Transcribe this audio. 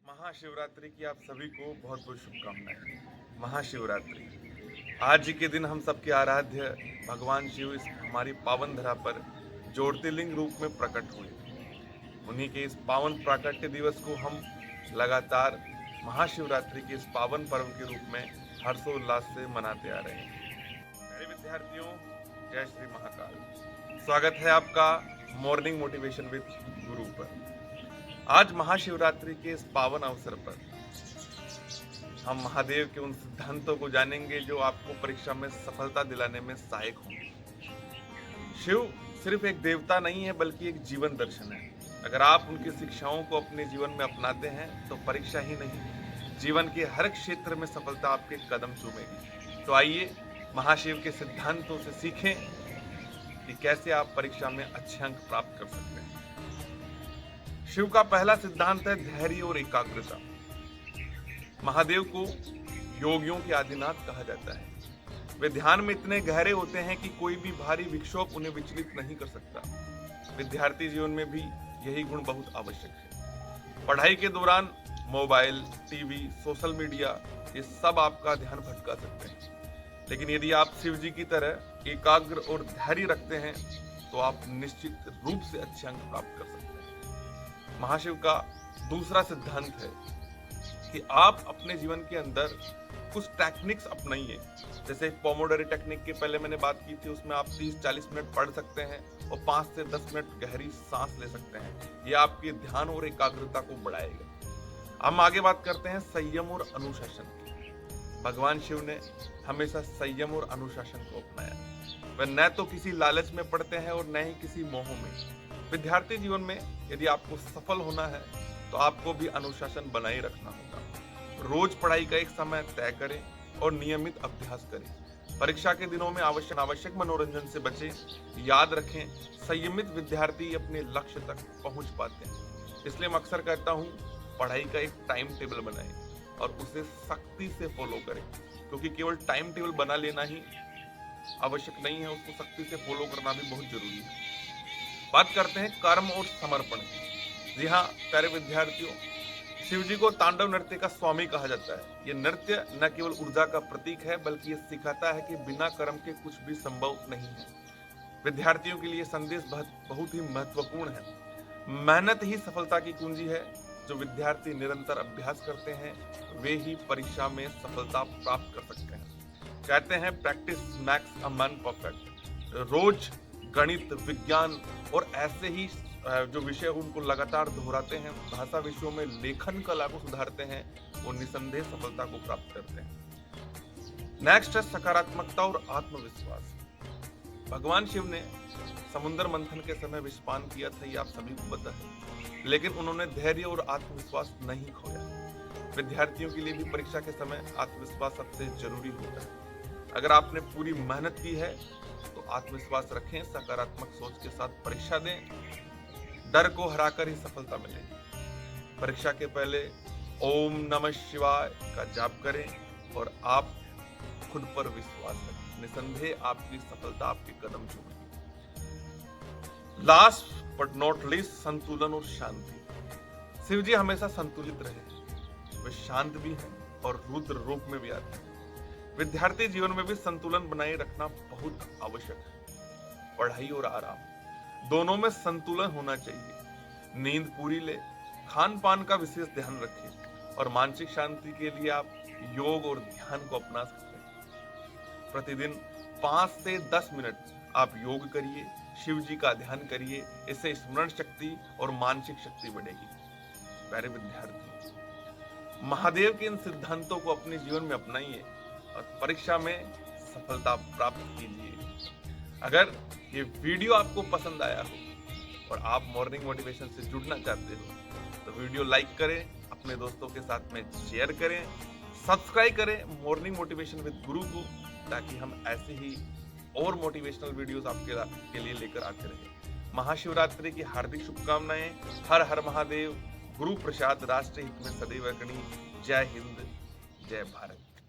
महाशिवरात्रि की आप सभी को बहुत बहुत शुभकामनाएं। महाशिवरात्रि आज के दिन हम सबके आराध्य भगवान शिव इस हमारी पावन धरा पर ज्योतिर्लिंग रूप में प्रकट हुए। उन्हीं के इस पावन प्राकट्य दिवस को हम लगातार महाशिवरात्रि के इस पावन पर्व के रूप में हर्षोल्लास से मनाते आ रहे हैं। मेरे विद्यार्थियों, जय श्री महाकाल। स्वागत है आपका मॉर्निंग मोटिवेशन विद गुरु पर। आज महाशिवरात्रि के इस पावन अवसर पर हम महादेव के उन सिद्धांतों को जानेंगे जो आपको परीक्षा में सफलता दिलाने में सहायक होंगे। शिव सिर्फ एक देवता नहीं है बल्कि एक जीवन दर्शन है। अगर आप उनकी शिक्षाओं को अपने जीवन में अपनाते हैं तो परीक्षा ही नहीं, जीवन के हर क्षेत्र में सफलता आपके कदम चूमेगी। तो आइए महाशिव के सिद्धांतों से सीखें कि कैसे आप परीक्षा में अच्छे अंक प्राप्त कर सकते हैं। शिव का पहला सिद्धांत है धैर्य और एकाग्रता। महादेव को योगियों के आदिनाथ कहा जाता है। वे ध्यान में इतने गहरे होते हैं कि कोई भी भारी विक्षोभ उन्हें विचलित नहीं कर सकता। विद्यार्थी जीवन में भी यही गुण बहुत आवश्यक है। पढ़ाई के दौरान मोबाइल, टीवी, सोशल मीडिया ये सब आपका ध्यान भटका सकते हैं, लेकिन यदि आप शिव जी की तरह एकाग्र और धैर्य रखते हैं तो आप निश्चित रूप से अच्छे अंक प्राप्त कर सकते हैं। महाशिव का दूसरा सिद्धांत है कि आप अपने जीवन के अंदर कुछ टेक्निक्स अपनाइए। जैसे पोमोडोरो टेक्निक के पहले मैंने बात की थी, उसमें आप 30-40 मिनट पढ़ सकते हैं और 5 से 10 मिनट गहरी सांस ले सकते हैं। ये आपके ध्यान और एकाग्रता को बढ़ाएगा। हम आगे बात करते हैं संयम और अनुशासन की। भगवान शिव ने हमेशा संयम और अनुशासन को अपनाया। वह न तो किसी लालच में पड़ते हैं और न ही किसी मोह में। विद्यार्थी जीवन में यदि आपको सफल होना है तो आपको भी अनुशासन बनाए रखना होगा। रोज पढ़ाई का एक समय तय करें और नियमित अभ्यास करें। परीक्षा के दिनों में आवश्यक मनोरंजन से बचें। याद रखें, संयमित विद्यार्थी अपने लक्ष्य तक पहुंच पाते हैं। इसलिए मैं अक्सर कहता हूं, पढ़ाई का एक टाइम टेबल बनाएं और उसे सख्ती से फॉलो करें, क्योंकि केवल टाइम टेबल बना लेना ही आवश्यक नहीं है, उसको सख्ती से फॉलो करना भी बहुत जरूरी है। बात करते हैं कर्म और समर्पण की। जी हाँ प्यारे विद्यार्थियों, शिव जी को तांडव नृत्य का स्वामी कहा जाता है। ये नृत्य न केवल ऊर्जा का प्रतीक है बल्कि ये सिखाता है कि बिना कर्म के कुछ भी संभव नहीं है। विद्यार्थियों के लिए संदेश बहुत ही महत्वपूर्ण है। मेहनत ही सफलता की कुंजी है। जो विद्यार्थी निरंतर अभ्यास करते हैं वे ही परीक्षा में सफलता प्राप्त कर सकते हैं। कहते हैं practice makes a man perfect. रोज गणित, विज्ञान और ऐसे ही जो विषय उनको लगातार दोहराते हैं, भाषा विषयों में लेखन कला को सुधारते हैं, वो निसंदेह सफलता को प्राप्त करते हैं। नेक्स्ट है सकारात्मकता और आत्मविश्वास। भगवान शिव ने समुद्र मंथन के समय विषपान किया था, ये आप सभी को पता है, लेकिन उन्होंने धैर्य और आत्मविश्वास नहीं खोया। विद्यार्थियों के लिए भी परीक्षा के समय आत्मविश्वास सबसे जरूरी होता है। अगर आपने पूरी मेहनत की है तो आत्मविश्वास रखें, सकारात्मक सोच के साथ परीक्षा दें। डर को हराकर ही सफलता मिलेगी। परीक्षा के पहले ओम नमः शिवाय का जाप करें और आप खुद पर विश्वास रखें। निसंदेह आपकी सफलता आपके कदम चूमेगी। लास्ट बट नॉट लीस्ट, संतुलन और शांति। शिव जी हमेशा संतुलित रहे। वे शांत भी हैं और रुद्र रूप में भी आते हैं। विद्यार्थी जीवन में भी संतुलन बनाए रखना बहुत आवश्यक है। पढ़ाई और आराम दोनों में संतुलन होना चाहिए। नींद पूरी ले, खान पान का विशेष ध्यान रखें और मानसिक शांति के लिए आप योग और ध्यान को अपना सकते हैं। प्रतिदिन 5 से 10 मिनट आप योग करिए, शिव जी का ध्यान करिए। इससे स्मरण शक्ति और मानसिक शक्ति बढ़ेगी। प्यारे विद्यार्थी, महादेव के इन सिद्धांतों को अपने जीवन में अपनाइए और परीक्षा में सफलता प्राप्त कीजिए। अगर ये वीडियो आपको पसंद आया हो और आप मॉर्निंग मोटिवेशन से जुड़ना चाहते हो तो वीडियो लाइक करें, अपने दोस्तों के साथ में शेयर करें, सब्सक्राइब करें मॉर्निंग मोटिवेशन विद गुरु को, ताकि हम ऐसे ही और मोटिवेशनल वीडियोस आपके लिए लेकर आते रहें। महाशिवरात्रि की हार्दिक शुभकामनाएं। हर हर महादेव। गुरु प्रसाद। राष्ट्र हित में सदैव अग्रणी। जय हिंद, जय भारत।